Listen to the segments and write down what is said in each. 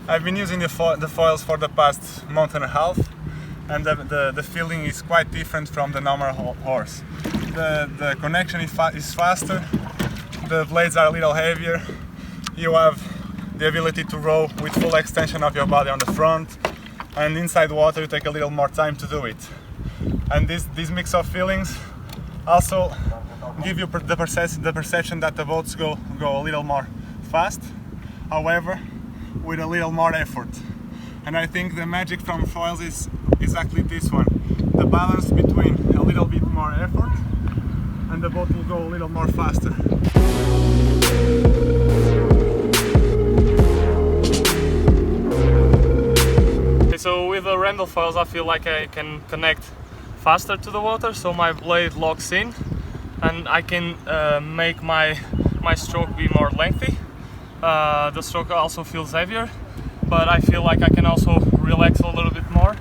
I've been using the foils for the past month and a half, and the feeling is quite different from the normal horse. The connection is faster, the blades are a little heavier, you have the ability to row with full extension of your body on the front, and inside water you take a little more time to do it. And this mix of feelings also give you the perception that the boats go a little more fast, however with a little more effort. And I think the magic from foils is exactly this one, the balance between a little bit more effort and the boat will go a little more faster. So with the Randallfoils I feel like I can connect faster to the water, so my blade locks in and I can make my stroke be more lengthy. The stroke also feels heavier, but I feel like I can also relax a little bit more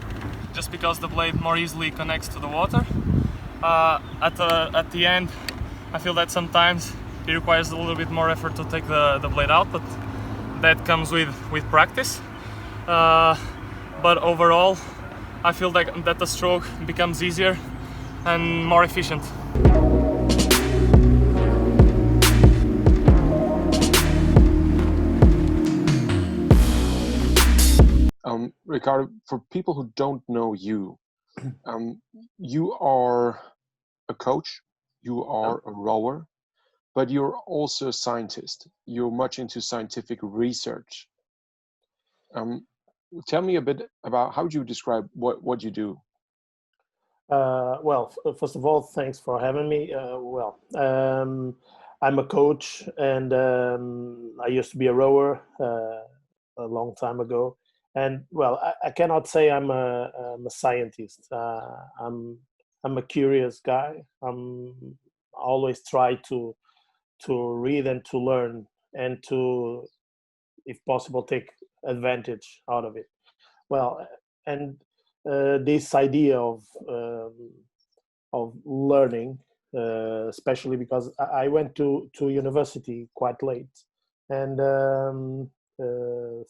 just because the blade more easily connects to the water. At the end I feel that sometimes it requires a little bit more effort to take the blade out, but that comes with practice. But overall I feel that the stroke becomes easier and more efficient. Ricardo, for people who don't know you, you are a coach, you are a rower, but you're also a scientist. You're much into scientific research. Tell me a bit about how do you describe what you do? Well, first of all, thanks for having me. I'm a coach, and I used to be a rower a long time ago. And well, I cannot say I'm a scientist. I'm a curious guy. I always try to read and to learn and to, if possible, take advantage out of it. Well, and this idea of learning, especially because I went to university quite late, and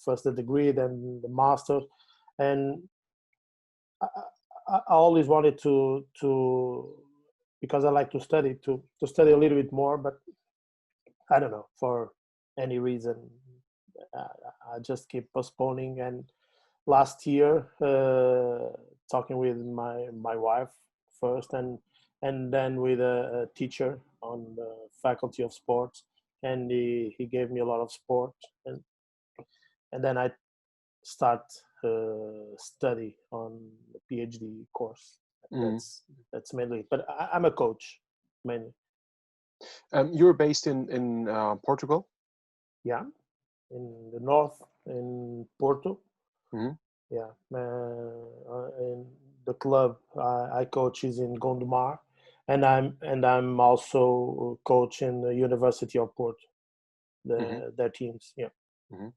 first the degree, then the master, and I always wanted to because I like to study to study a little bit more, but I don't know, for any reason I just keep postponing. And last year, talking with my wife first, and then with a teacher on the faculty of sports, and he gave me a lot of sport, and then I start study on the PhD course. That's mainly, but I'm a coach mainly. You're based in Portugal? Yeah, in the north, in Porto. Mm-hmm. Yeah, in the club I coach is in Gondomar, and I'm also coaching the University of Porto, their teams. Yeah. Mm-hmm.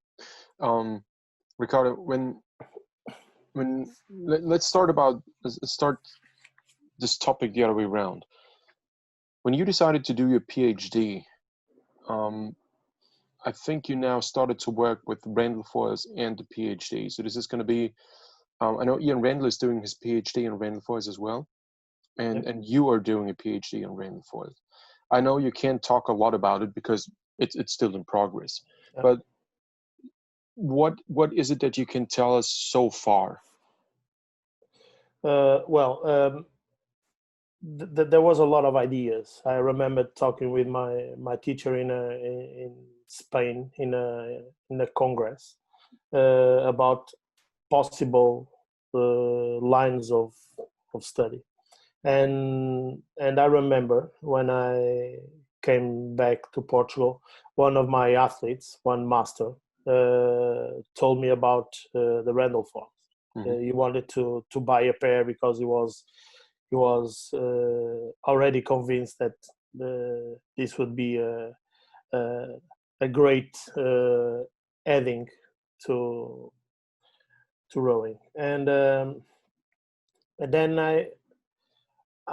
Ricardo, when let's start this topic the other way around. When you decided to do your PhD, I think you now started to work with Randallfoils and the PhD. So this is going to be, I know Ian Randall is doing his PhD in Randallfoils as well, and you are doing a PhD in Randallfoils. I know you can't talk a lot about it because it's still in progress, but what is it that you can tell us so far? There was a lot of ideas. I remember talking with my teacher in Spain in a congress about possible lines of study, and I remember when I came back to Portugal, one of my athletes, one master, told me about the Randallfoils. He wanted to buy a pair because he was already convinced that this would be a great adding to rowing, and then I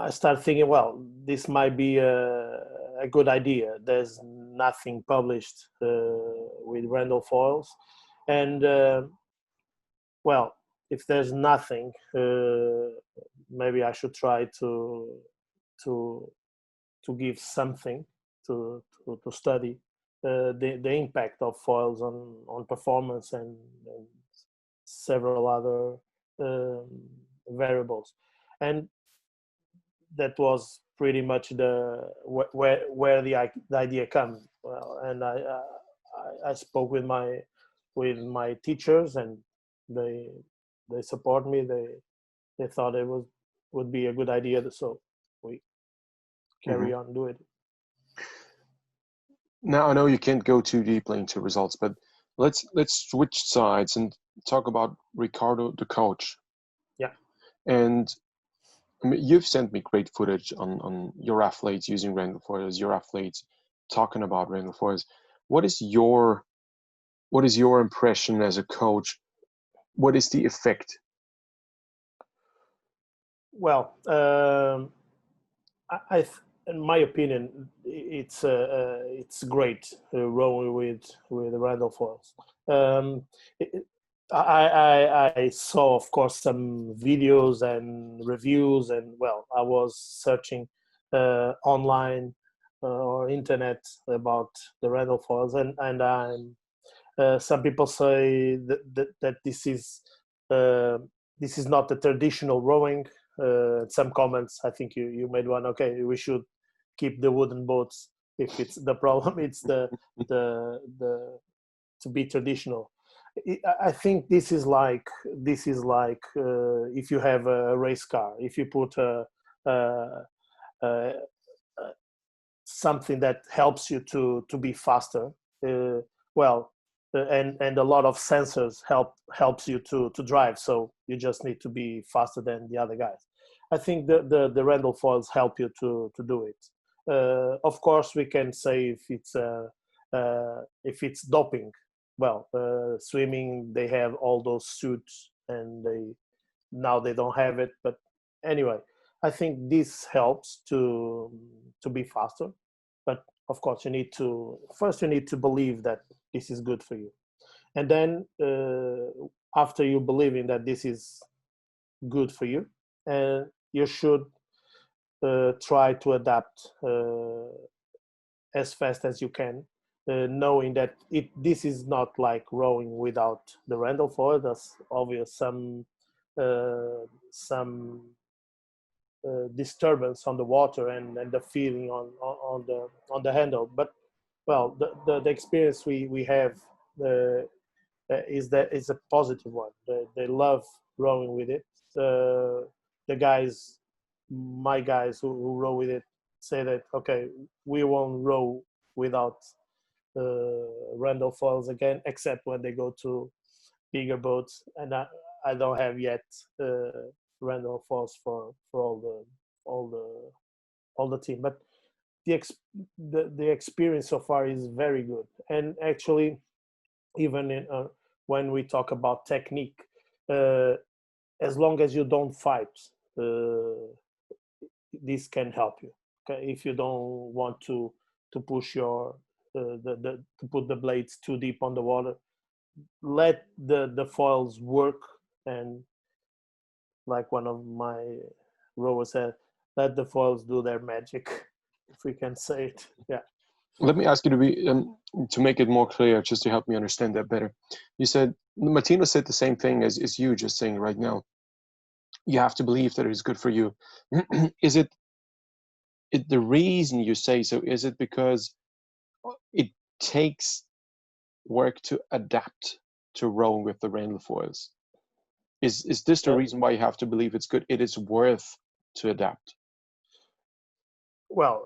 started thinking, well, this might be a good idea. There's nothing published with Randallfoils, And well, if there's nothing, maybe I should try to give something to study the impact of foils on performance and several other um, variables. And that was pretty much where the idea came. Well, and I spoke with my teachers, and they support me. They thought it would be a good idea, so we carry on doing it. Now I know you can't go too deeply into results, but let's switch sides and talk about Ricardo, the coach. Yeah. And I mean, you've sent me great footage on your athletes using Randallfoils, your athletes talking about Randallfoils. What is your impression as a coach? What is the effect? Well, in my opinion, it's great rowing with Randallfoils. I saw, of course, some videos and reviews, and well, I was searching online or internet about the Randallfoils, and some people say that this is not the traditional rowing. Some comments, I think you made one. Okay, we should keep the wooden boats if it's the problem. It's the to be traditional. I think this is like if you have a race car. If you put something that helps you to be faster, and a lot of sensors helps you to drive. So you just need to be faster than the other guys. I think the Randallfoils help you to do it. Of course, we can say if it's doping. Well, swimming, they have all those suits, and now they don't have it. But anyway, I think this helps to be faster. But of course, you need to believe that this is good for you, and then after you believing that this is good for you, you should try to adapt as fast as you can, knowing that this is not like rowing without the Randallfoil. That's obvious. Some disturbance on the water and the feeling on the handle. But well, the experience we have is a positive one. They love rowing with it. The guys, my guys who row with it, say that okay, we won't row without Randallfoils again, except when they go to bigger boats. And I don't have yet Randallfoils for all the team, but the experience so far is very good. And actually, even when we talk about technique, as long as you don't fight, this can help you. Okay, if you don't want to push your to put the blades too deep on the water, let the foils work. And like one of my rowers said, let the foils do their magic, if we can say it. Yeah. Let me ask you to make it more clear, just to help me understand that better. You said, Martina said the same thing as you just saying right now. You have to believe that it is good for you. Is it the reason you say so? Is it because it takes work to adapt to rowing with the Randallfoils? Is this the reason why you have to believe it's good? It is worth to adapt. Well,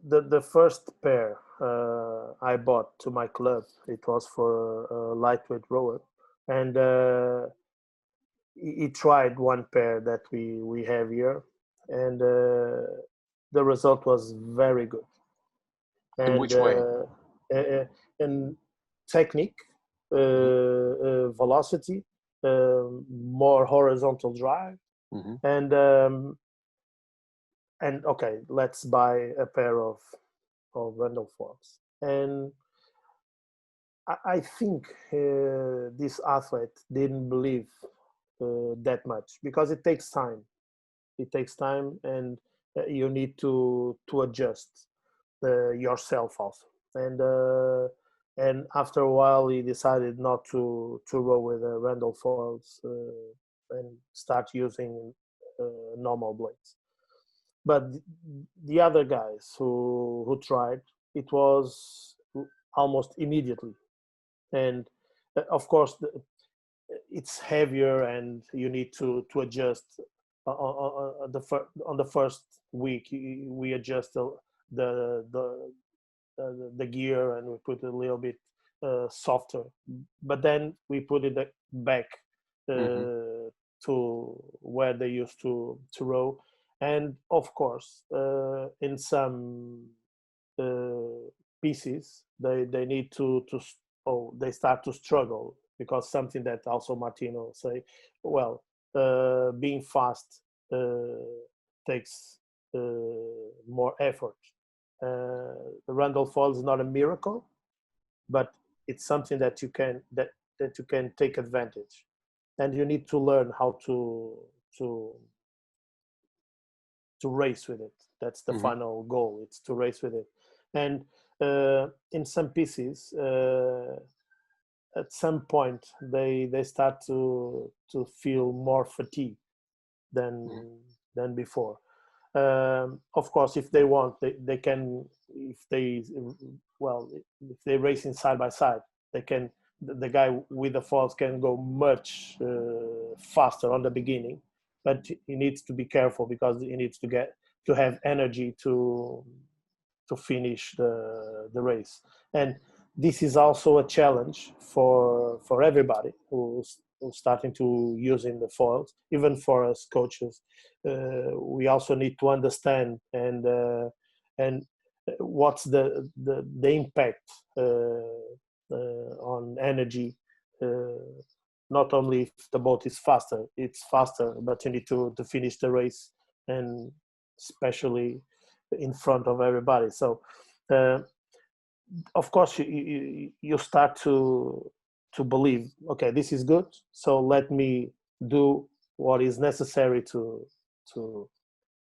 the first pair I bought to my club, it was for a lightweight rower, and he tried one pair that we have here, and the result was very good. And in which way? And technique, velocity, more horizontal drive, and okay, let's buy a pair of Randallfoils. And I think this athlete didn't believe that much because it takes time. It takes time, and you need to adjust yourself also. And after a while, he decided not to row with Randallfoils and start using normal blades. But the other guys who tried, it was almost immediately. And of course, it's heavier, and you need to adjust. On the first week, we adjust the the the gear, and we put it a little bit softer. But then we put it back Mm-hmm. to where they used to row. And of course, in some pieces, they need they start to struggle, because something that also Martino say, well, being fast takes more effort. The Randallfoils is not a miracle, but it's something that you can take advantage, and you need to learn how to race with it. That's the Mm-hmm. final goal. It's to race with it. And in some pieces, at some point, they start to feel more fatigue than before. Of course, if they want, they can. If they well, if they racing side by side, they can. The guy with the foils can go much faster on the beginning, but he needs to be careful, because he needs to have energy to finish the race. And this is also a challenge for everybody who's starting to using the foils, even for us coaches. We also need to understand and what's the impact on energy. Not only if the boat is faster, it's faster, but you need to finish the race, and especially in front of everybody. So of course you start to believe, okay, this is good, so let me do what is necessary to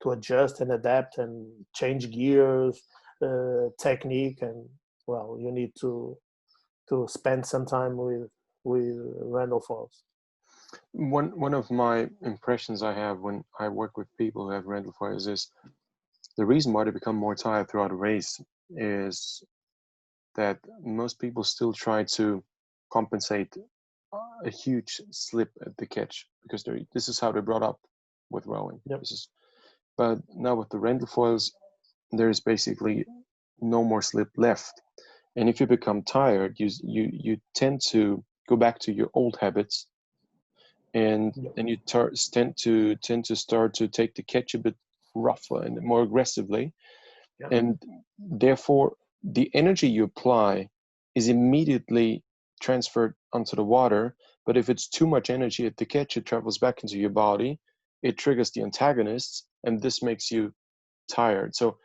adjust and adapt and change gears, technique. And well, you need to spend some time with Randallfoils. One of my impressions I have when I work with people who have Randallfoils is the reason why they become more tired throughout a race is that most people still try to compensate a huge slip at the catch, because this is how they're brought up with rowing. Yep. But now with the Randallfoils, there is basically no more slip left. And if you become tired, you tend to go back to your old habits, and Yep. then you tend to start to take the catch a bit rougher and more aggressively. Yep. And therefore the energy you apply is immediately transferred onto the water. But if it's too much energy at the catch, it travels back into your body, it triggers the antagonists, and this makes you tired. So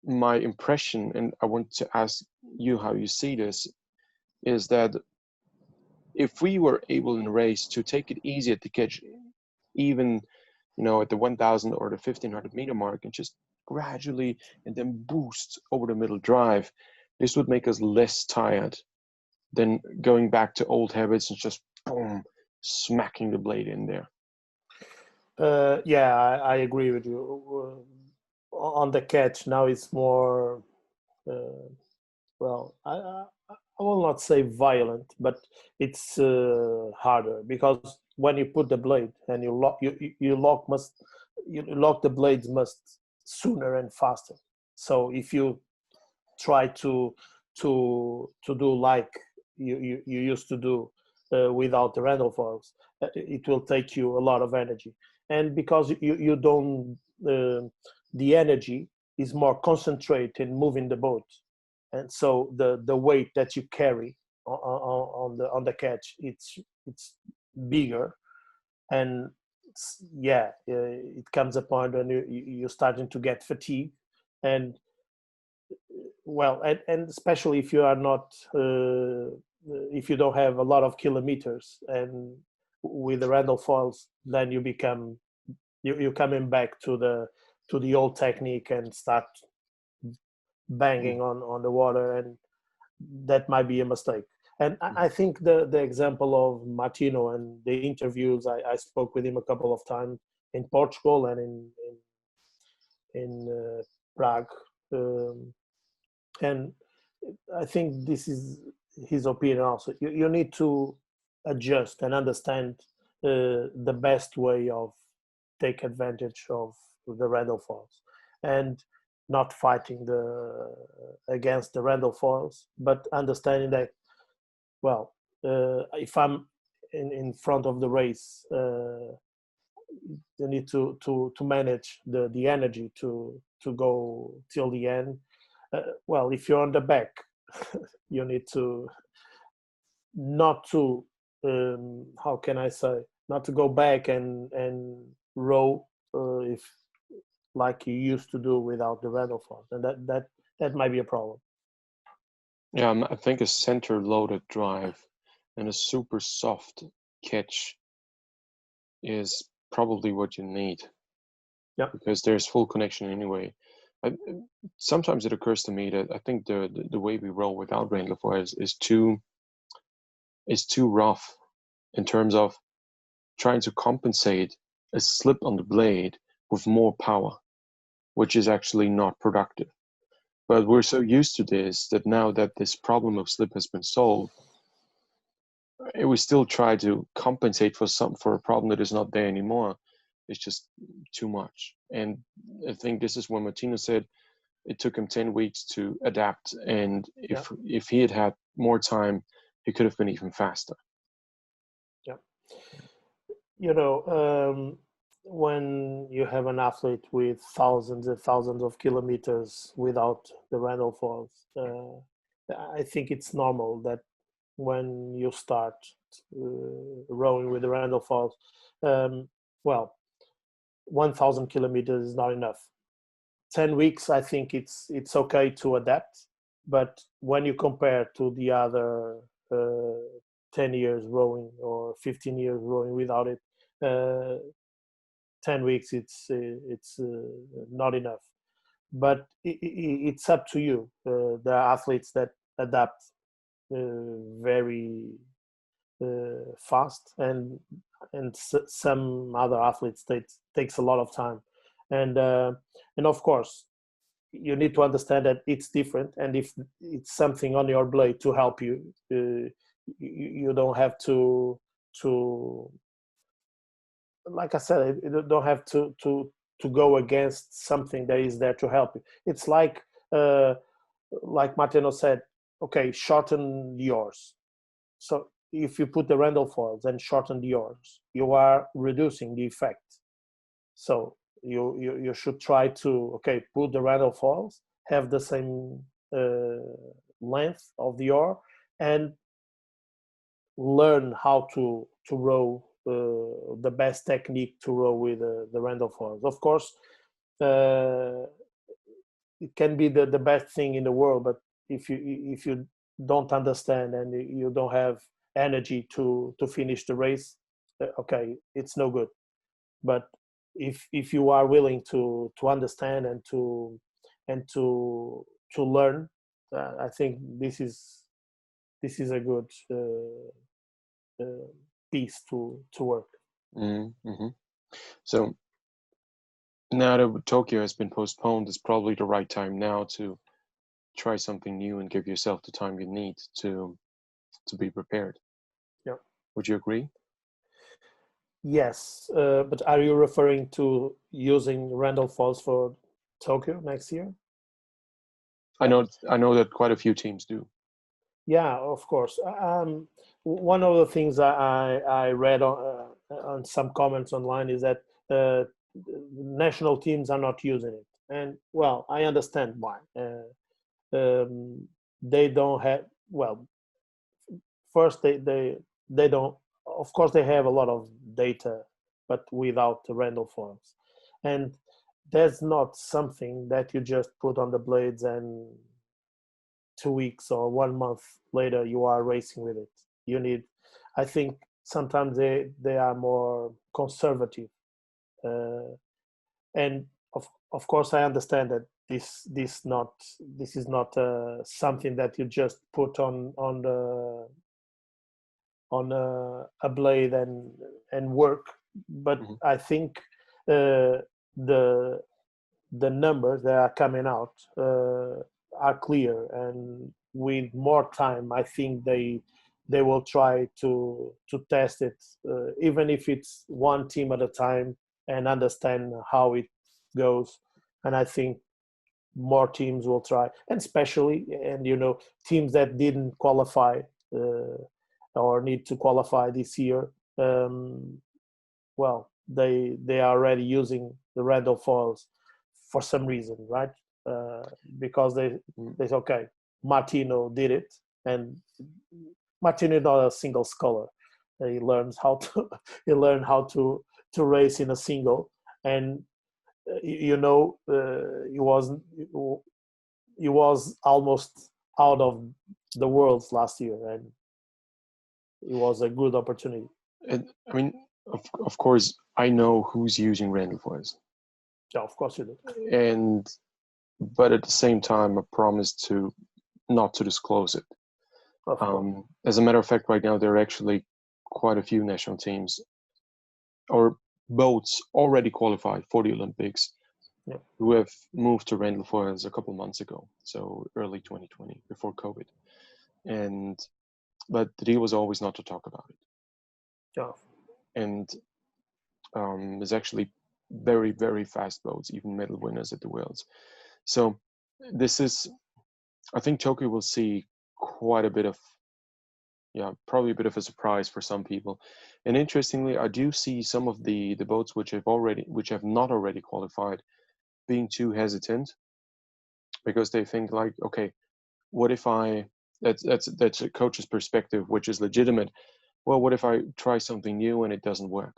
my impression, and I want to ask you how you see this, is that if we were able in a race to take it easy at the catch, even at the 1000 or the 1500 meter mark, and just gradually and then boost over the middle drive, this would make us less tired than going back to old habits and just boom, smacking the blade in there. Yeah, I agree with you. On the catch now, it's more well, I will not say violent, but it's harder, because when you put the blade and you lock the blades must sooner and faster. So if you try to do like you used to do without the Randallfoils, it will take you a lot of energy. And because you don't the energy is more concentrated in moving the boat, and so the weight that you carry on the catch, it's bigger. And yeah, it comes a point when you're starting to get fatigue. And well, and especially if you are not, if you don't have a lot of kilometers, and with the Randallfoils, then you become you're coming back to the old technique and start banging on the water, and that might be a mistake. And I think the example of Martino and the interviews, I spoke with him a couple of times in Portugal and in Prague, and I think this is his opinion also. You need to adjust and understand the best way of take advantage of the Randallfoils, and not fighting against the Randallfoils, but understanding that, well, if I'm in front of the race, you need to manage the energy to go till the end. Well, if you're on the back, you need to not to how can I say, not to go back and row if like you used to do without the Randallfoils, and that might be a problem. Yeah, I think a center-loaded drive and a super soft catch is probably what you need. Yeah. Because there's full connection anyway. Sometimes it occurs to me that I think the way we roll without Randallfoils is too rough in terms of trying to compensate a slip on the blade with more power, which is actually not productive. But we're so used to this that now that this problem of slip has been solved, we still try to compensate for a problem that is not there anymore. It's just too much. And I think this is when Martino said it took him 10 weeks to adapt. And if he had more time, he could have been even faster. Yeah. You know, when you have an athlete with thousands and thousands of kilometers without the Randallfoils, I think it's normal that when you start rowing with the Randallfoils, well, 1,000 kilometers is not enough. 10 weeks, I think it's okay to adapt, but when you compare to the other 10 years rowing or 15 years rowing without it, 10 weeks it's not enough. But it's up to you. There are athletes that adapt very fast, and some other athletes takes a lot of time, and of course you need to understand that it's different, and if it's something on your blade to help you, you don't have to like I said, you don't have to go against something that is there to help you. It's like Martino said, okay, shorten the oars. So if you put the Randallfoils and shorten the oars, you are reducing the effect. So you should try to, okay, put the Randallfoils, have the same length of the oar, and learn how to row the best technique to row with the Randallfoils. Of course, it can be the best thing in the world, but if you don't understand and you don't have energy to finish the race, okay, it's no good. But if you are willing to understand and to learn, I think this is a good piece to work. Mm-hmm. So now that Tokyo has been postponed, it's probably the right time now to try something new and give yourself the time you need to be prepared. Yeah. Would you agree? Yes, but are you referring to using Randallfoils for Tokyo next year? I know that quite a few teams do. Yeah, of course. One of the things I read on some comments online is that national teams are not using it, and well, I understand why. They don't have, well, first they don't, of course they have a lot of data, but without the Randallfoils, and there's not something that you just put on the blades and 2 weeks or 1 month later you are racing with it. You need, I think sometimes they are more conservative, and of course I understand that this is not something that you just put on a blade and work. But I think the numbers that are coming out are clear, and with more time I think they will try to test it, even if it's one team at a time, and understand how it goes. And I think more teams will try, and especially, and teams that didn't qualify or need to qualify this year, well, they are already using the Randallfoils for some reason, right? Because they say, okay, Martino did it, and Martino is not a single sculler. He learned how to race in a single, and he was almost out of the worlds last year, and it was a good opportunity. And I mean, of course, I know who's using Randallfoils. Yeah, of course you do. But at the same time, I promised not to disclose it. As a matter of fact, right now there are actually quite a few national teams or boats already qualified for the Olympics, who have moved to Randallfoils a couple months ago, so early 2020, before COVID. But the deal was always not to talk about it. Yeah. And there's actually very, very fast boats, even medal winners at the Worlds. So I think Tokyo will see quite a bit of, probably a bit of a surprise for some people. And interestingly, I do see some of the boats which have not already qualified being too hesitant, because they think like, okay, what if that's a coach's perspective, which is legitimate. Well, what if I try something new and it doesn't work?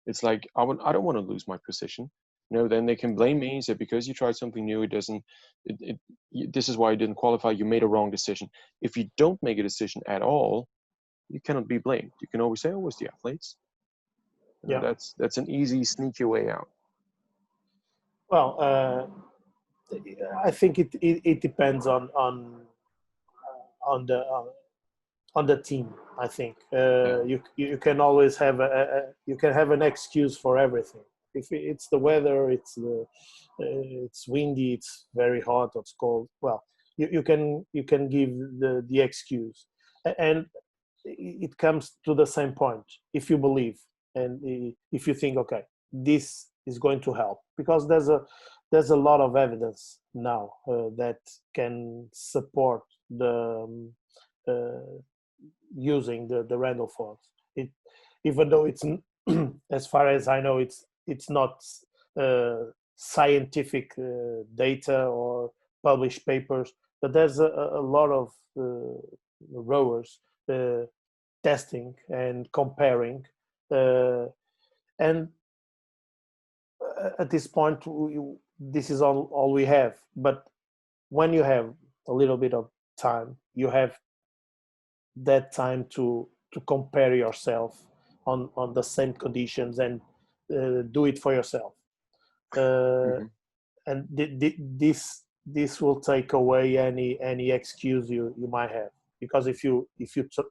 It's like, I don't want to lose my position. Then they can blame me, say, because you tried something new, this is why you didn't qualify, you made a wrong decision. If you don't make a decision at all, you cannot be blamed. You can always say, oh, it was the athletes. That's an easy, sneaky way out. Well, I think it depends on the team. I think you can always have you can have an excuse for everything. If it's the weather, it's windy, it's very hot, or it's cold. Well, you can give the excuse, and it comes to the same point. If you believe, and if you think, okay, this is going to help, because there's a lot of evidence now that can support the using the Randallfoils. Even though it's as far as I know, it's not scientific data or published papers, but there's a lot of rowers testing and comparing, and at this point this is all we have. But when you have a little bit of time, you have that time to compare yourself on the same conditions and do it for yourself. And this will take away any excuse you might have, because if you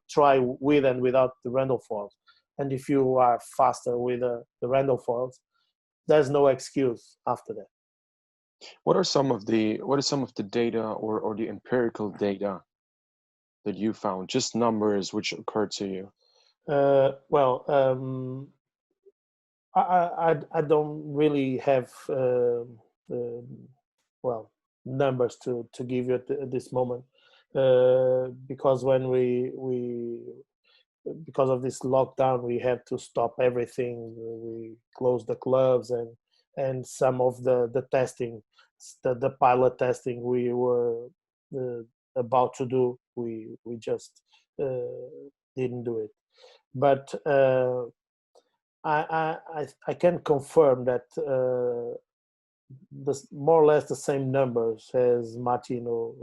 try with and without the Randallfoils, and if you are faster with the Randallfoils, there's no excuse after that. What are some of the data or the empirical data that you found, just numbers which occurred to you? I don't really have numbers to give you at this moment, because when because of this lockdown we had to stop everything. We closed the clubs, and some of the testing, the pilot testing we were about to do, we just didn't do it. But I can confirm that more or less the same numbers as Martino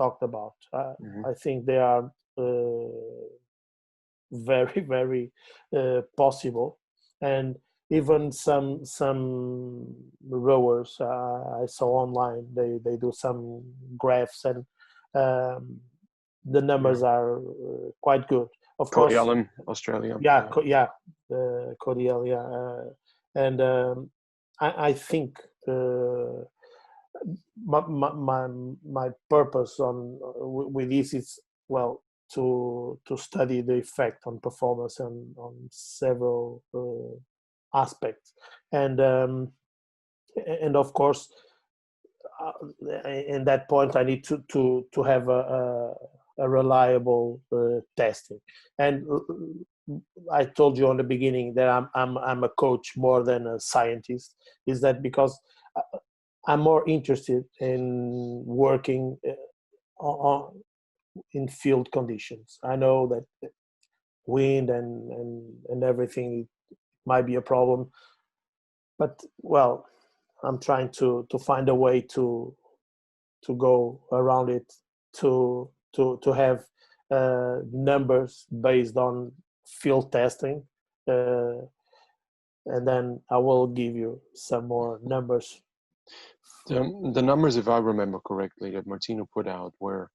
talked about. Mhm. I think they are very, very possible, and even some rowers I saw online, they do some graphs, and the numbers are quite good. Of Cody course, Allen, Australia. yeah, Cordial, yeah, and I think my purpose on with this is, well, to study the effect on performance and on several aspects, and of course, in that point I need to have a reliable testing. And I told you on the beginning that I'm a coach more than a scientist. Is that because I'm more interested in working in field conditions. I know that wind and everything might be a problem, but well, I'm trying to find a way to go around it, to have numbers based on field testing, and then I will give you some more numbers. The numbers, if I remember correctly, that Martino put out were,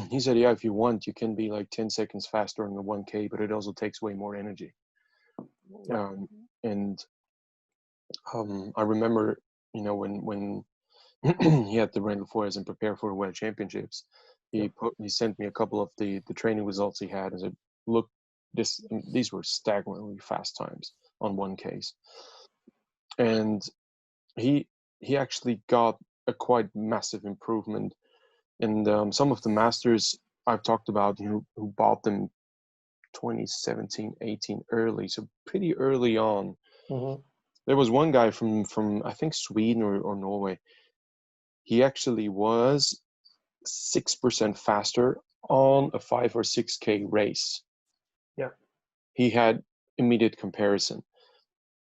he said, yeah, if you want, you can be like 10 seconds faster on the 1K, but it also takes way more energy. Yeah. And I remember, when he had the Randallfoils and prepare for the World Championships, he sent me a couple of the training results he had and said, look, these were staggeringly fast times on 1Ks. And he actually got a quite massive improvement. And some of the masters I've talked about who bought them 2017, 18 early, so pretty early on. Mm-hmm. There was one guy from I think Sweden or Norway. He actually was 6% faster on a 5 or 6K race. Yeah. He had immediate comparison.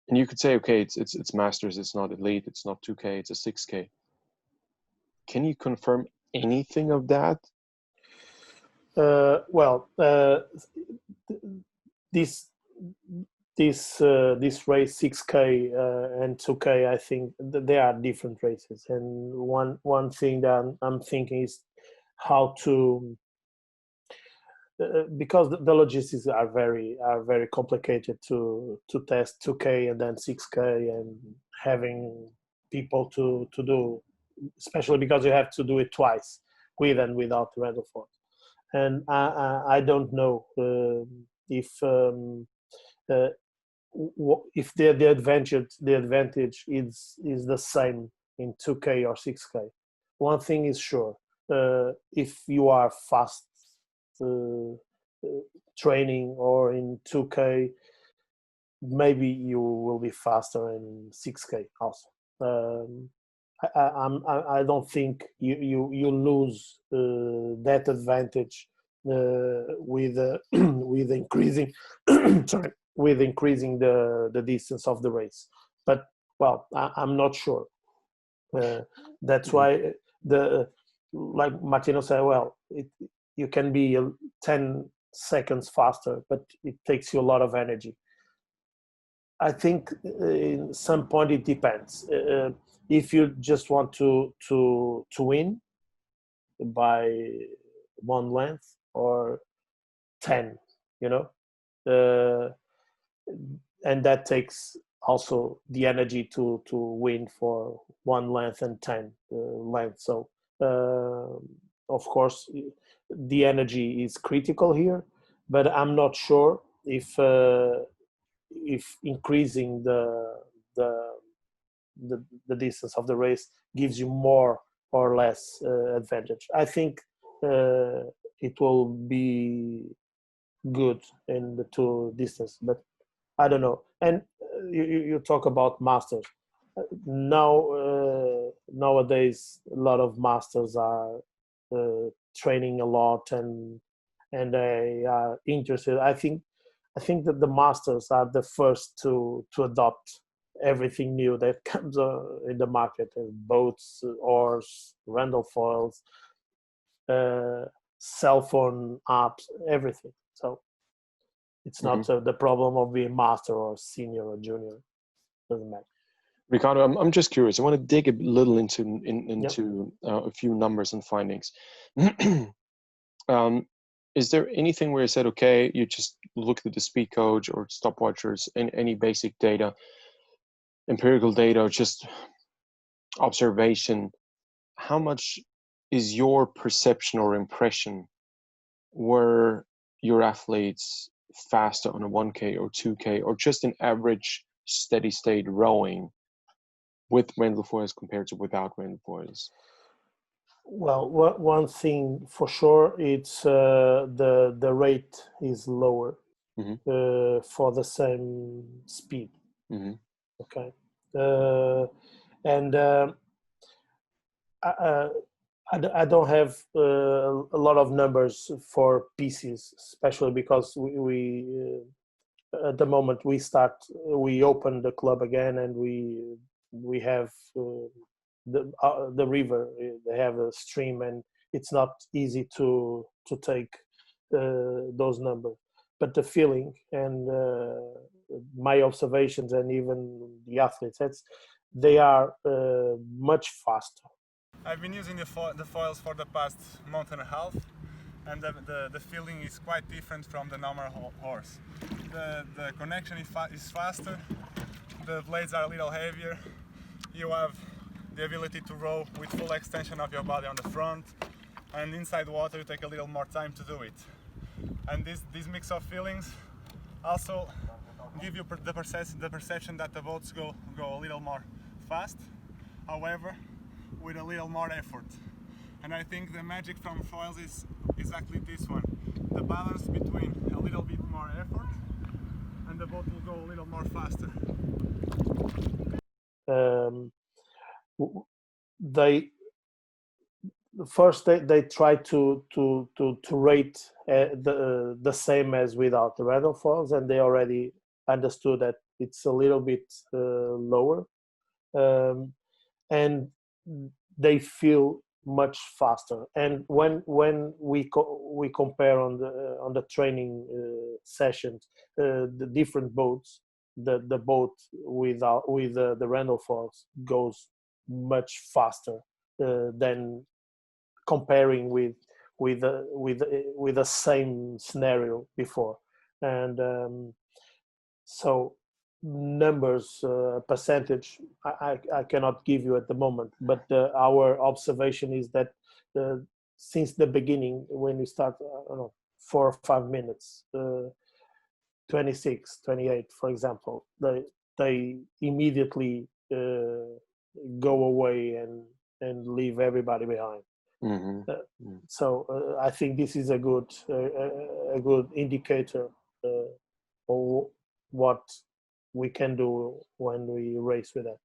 And you could say, okay, it's masters, it's not elite, it's not 2K, it's a 6K. Can you confirm anything of that? This race 6K and 2K, I think they are different races. And one thing that I'm thinking is how to, because the logistics are very complicated to test 2K and then 6K, and having people to do, especially because you have to do it twice, with and without Randallfoils. And I don't know if the advantage is the same in 2K or 6K. One thing is sure: if you are fast training or in 2K, maybe you will be faster in 6K also. I don't think you lose that advantage with with increasing with increasing the distance of the race. But well, I'm not sure. That's why like Martino said, well, you can be 10 seconds faster, but it takes you a lot of energy. I think in some point it depends. If you just want to win by one length or 10, and that takes also the energy to win for one length and 10 lengths. So of course the energy is critical here, but I'm not sure if increasing the distance of the race gives you more or less advantage. I think it will be good in the two distance, but I don't know. And you talk about masters. Nowadays a lot of masters are training a lot, and they are interested. I think that the masters are the first to adopt everything new that comes in the market: boats, oars, Randallfoils. cell phone apps, everything. So it's not the problem of being master or senior or junior. Doesn't matter. Ricardo, I'm just curious. I want to dig a little into a few numbers and findings. Is there anything where you said, okay, you just looked at the speed coach or stopwatchers and any basic data, empirical data, just observation? How much is your perception or impression were your athletes faster on a 1K or 2K or just an average steady state rowing with Randallfoils compared to without Randallfoils? Well, one thing for sure, it's the rate is lower for the same speed. Okay, and I don't have a lot of numbers for PCs, especially because we at the moment we open the club again, and we have the river. They have a stream, and it's not easy to take those numbers. But the feeling and my observations, and even the athletes, they are much faster. I've been using the foils for the past month and a half, and the feeling is quite different from the normal horse. The connection is faster, the blades are a little heavier, you have the ability to row with full extension of your body on the front, and inside water you take a little more time to do it. And this mix of feelings also give you the perception that the boats go a little more fast, however with a little more effort. And I think the magic from foils is exactly this one, the balance between a little bit more effort and the boat will go a little more faster. They try to rate the same as without the Randallfoils, and they already understood that it's a little bit lower, and they feel much faster. And when we compare on the training sessions, the different boats, the boat with the Randallfoils goes much faster than comparing with the same scenario before. And so numbers, percentage, I cannot give you at the moment, but our observation is that since the beginning, when we start, I don't know, 4 or 5 minutes, 26, 28, for example, they immediately go away and leave everybody behind. So I think this is a good indicator of what we can do when we race with that.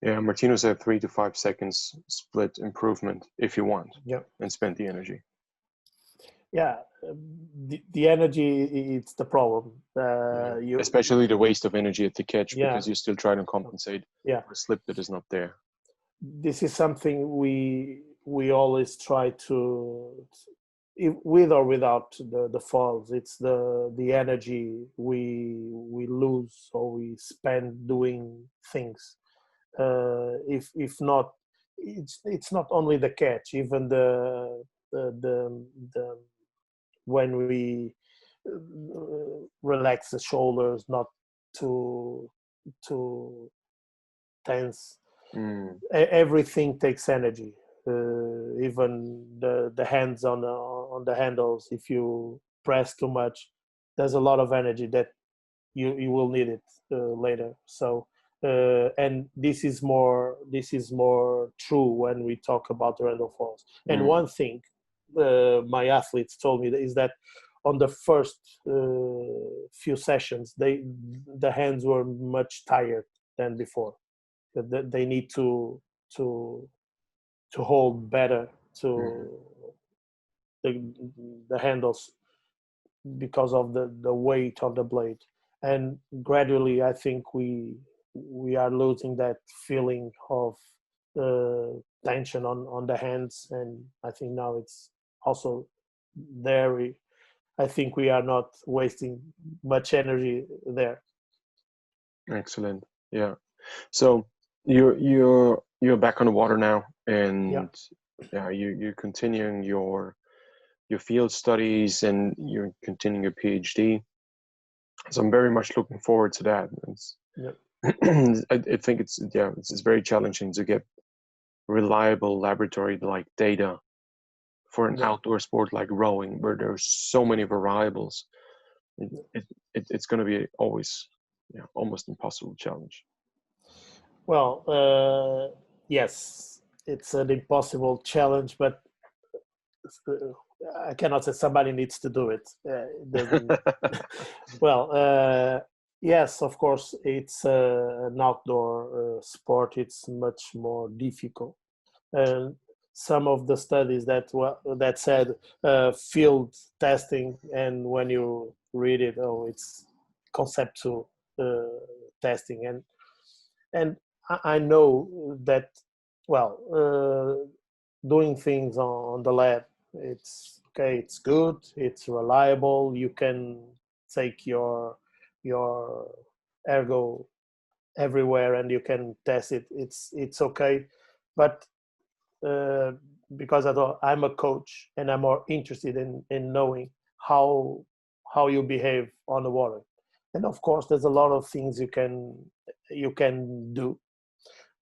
Yeah, Martino said 3 to 5 seconds split improvement if you want, and spend the energy. Yeah, the energy, it's the problem. Especially the waste of energy at the catch, because you still try to compensate for a slip that is not there. This is something we always try to, with or without the foils, it's the energy we lose or we spend doing things. If not, it's not only the catch, even the when we relax the shoulders, not too tense. Everything takes energy. Even the hands on the handles, if you press too much, there's a lot of energy that you will need it later. So and this is more true when we talk about the Randallfoils. And one thing my athletes told me is that on the first few sessions, the hands were much tired than before. They need to hold better the handles because of the weight of the blade. And gradually, I think we are losing that feeling of tension on the hands, and I think now it's also there. I think we are not wasting much energy there. Excellent. Yeah. So you're back on the water now, and yeah, you're continuing your field studies, and you're continuing your PhD. So I'm very much looking forward to that. I think it's very challenging to get reliable laboratory like data for an outdoor sport like rowing, where there's so many variables. It's going to be always almost impossible challenge. Well, yes, it's an impossible challenge, but I cannot say somebody needs to do it. It doesn't. Well, yes, of course, it's an outdoor sport. It's much more difficult. And some of the studies that said field testing, and when you read it, it's conceptual testing, and I know that, well, doing things on the lab, it's okay, it's good, it's reliable, you can take your ergo everywhere and you can test it, it's okay. But because I'm a coach and I'm more interested in knowing how you behave on the water, and of course there's a lot of things you can do.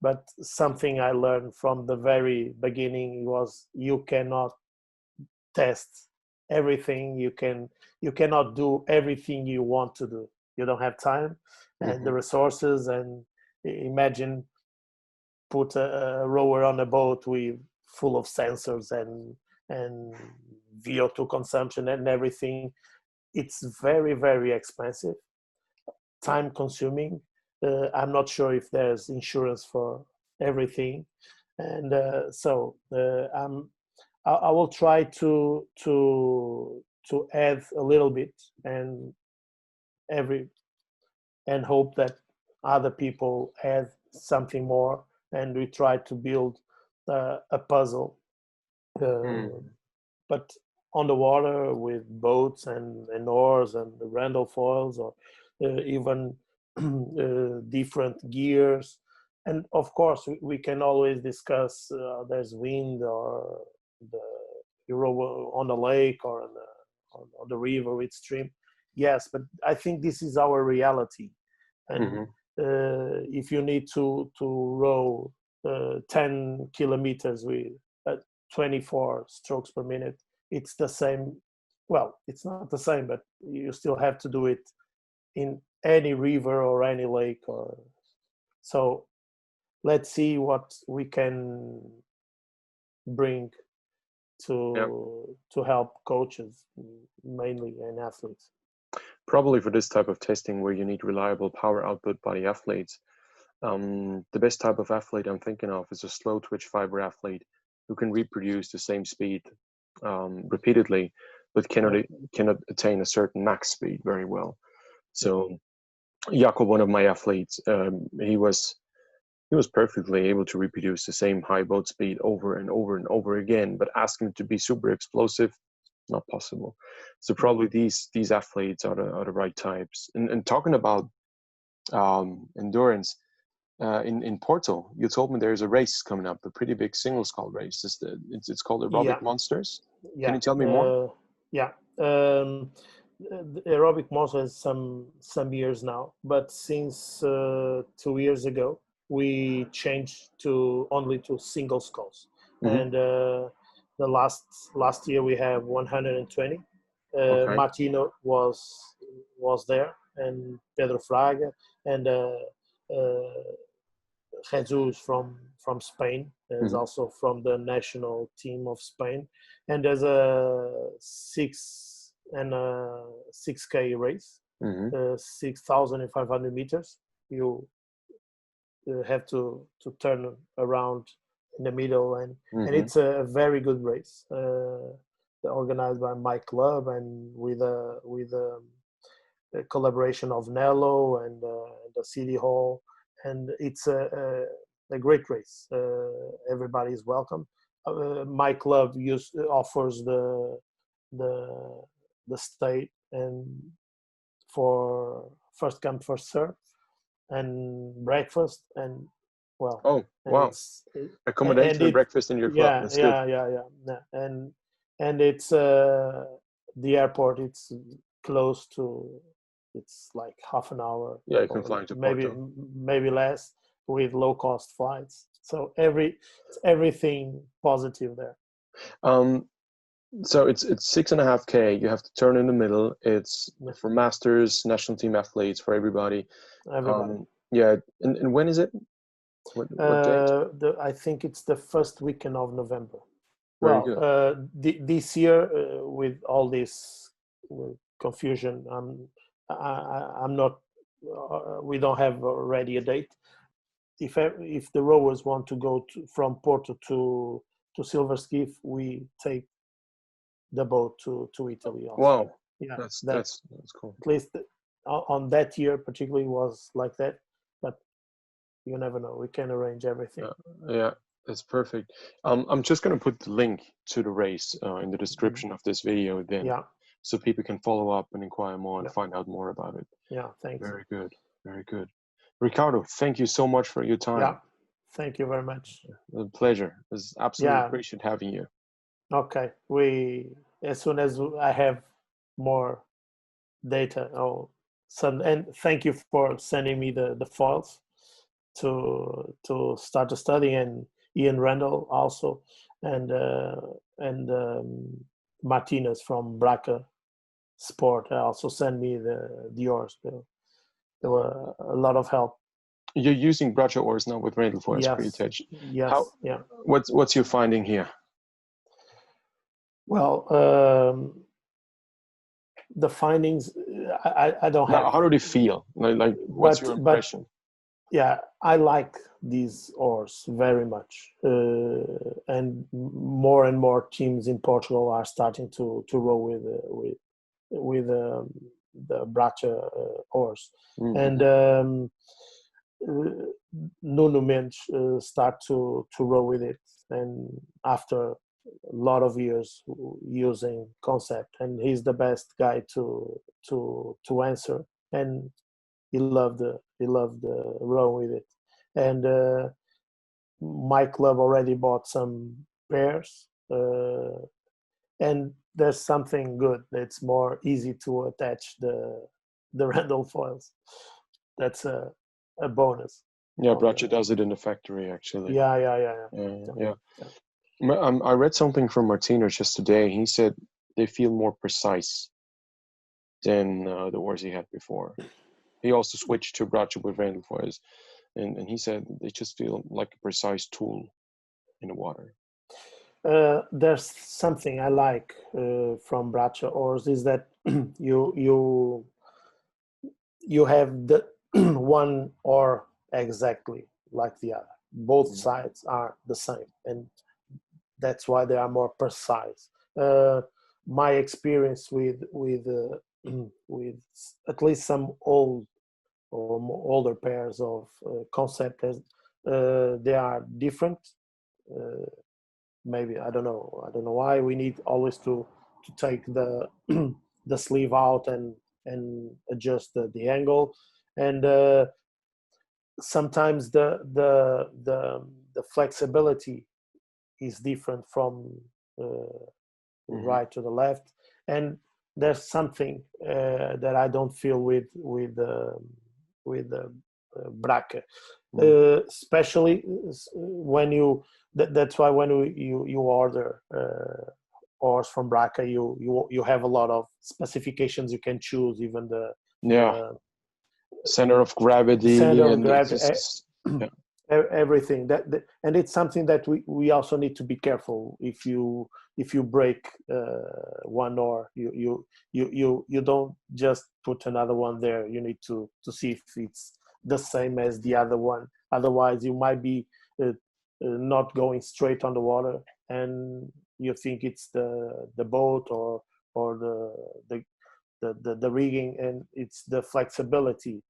But something I learned from the very beginning was you cannot test everything. You cannot do everything you want to do. You don't have time and the resources. And imagine put a rower on a boat full of sensors and VO2 consumption and everything. It's very, very expensive, time consuming. I'm not sure if there's insurance for everything, and so I will try to add a little bit, and hope that other people add something more, and we try to build a puzzle, but on the water with boats and oars and Randallfoils, or even different gears. And of course we can always discuss there's wind, or you're on the lake, or on the river with stream. Yes, but I think this is our reality. And if you need to row 10 kilometers with 24 strokes per minute, it's the same. Well, it's not the same, but you still have to do it in any river or any lake. Or so let's see what we can bring to help coaches mainly, and athletes. Probably for this type of testing where you need reliable power output by the athletes, the best type of athlete I'm thinking of is a slow twitch fiber athlete who can reproduce the same speed repeatedly, but cannot attain a certain max speed very well. So Jakob, one of my athletes, he was perfectly able to reproduce the same high boat speed over and over and over again, but ask him to be super explosive, not possible. So probably these athletes are the right types. And talking about endurance, in Porto, you told me there's a race coming up, a pretty big single scull race. It's called Aerobic Monsters. Yeah. Can you tell me more? The Aerobic Monster has some years now, but since 2 years ago we changed only to single sculls. And the last year we have 120. Martino was there, and Pedro Fraga, and Jesus from Spain is also from the national team of Spain. And there's a 6K race, 6,500 meters. You have to turn around in the middle, and it's a very good race, organized by my club, and with a collaboration of Nello and the City Hall. And it's a great race. Everybody is welcome. My club offers the state and for first come first serve and breakfast and well. Oh, And wow. Accommodation and breakfast in your club. Yeah, That's yeah, good. yeah. And it's the airport. It's close to. It's like half an hour. Yeah, you can or fly into maybe Porto. maybe less with low cost flights. So everything positive there. So it's 6.5K. You have to turn in the middle. It's Yeah. for masters, national team athletes, for everybody. Everybody. Yeah, and when is it? What date? I think it's the first weekend of November. Very Well, good. this year with all this confusion, I'm not. We don't have already a date. If the rowers want to go from Porto to Silver Skiff, we take the boat to Italy also. Wow, Yeah, that's cool. at least on that year particularly was like that, but you never know. We can arrange everything. Yeah, that's perfect. I'm just gonna put the link to the race in the description of this video then, Yeah, so people can follow up and inquire more and Yeah. find out more about it. yeah. Thanks. Very good, very good. Ricardo, thank you so much for your time. Yeah, thank you very much. A pleasure. It was absolutely Yeah. appreciate having you. Okay, as soon as I have more data, I'll send. And thank you for sending me the files to start the study, and Ian Randall also, and Martinez from Braca Sport also sent me the oars. There were a lot of help. You're using Braca Oars now with Randallfoils pre-attached. Yes. Yeah. What's your finding here? Well, the findings, I don't have. Now, how do they feel? Like what's your impression? Yeah, I like these oars very much, and more teams in Portugal are starting to row with the Braca oars, and Nuno Mendes start to row with it, and after a lot of years using concept, and he's the best guy to answer, and he loved row with it, and my club already bought some pairs, and there's something good. It's more easy to attach the Randallfoils. That's a bonus. Yeah, Braca does it in the factory actually. Yeah. I read something from Martinez just today. He said they feel more precise than the oars he had before. He also switched to Braca with Randallfoils, and he said they just feel like a precise tool in the water. There's something I like from Braca oars is that you have the one oar exactly like the other. Both sides are the same, and that's why they are more precise. My experience with at least some older pairs of concept they are different. Maybe I don't know why we need always to take the the sleeve out and adjust the angle, and sometimes the flexibility is different from right to the left, and there's something that I don't feel with Braca, especially when you. That's why when you order oars from Braca, you have a lot of specifications you can choose, even the center of gravity, everything and it's something that we also need to be careful. If you break one oar, you don't just put another one there. You need to see if it's the same as the other one. Otherwise you might be not going straight on the water, and you think it's the boat or the rigging, and it's the flexibility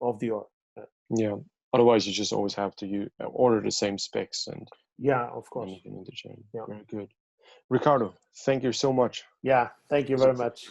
of the oar. Yeah, Otherwise, you just always have to order the same specs and Yeah, of course. you can interchange. Yeah. Very good. Ricardo, thank you so much. Yeah, thank you very much.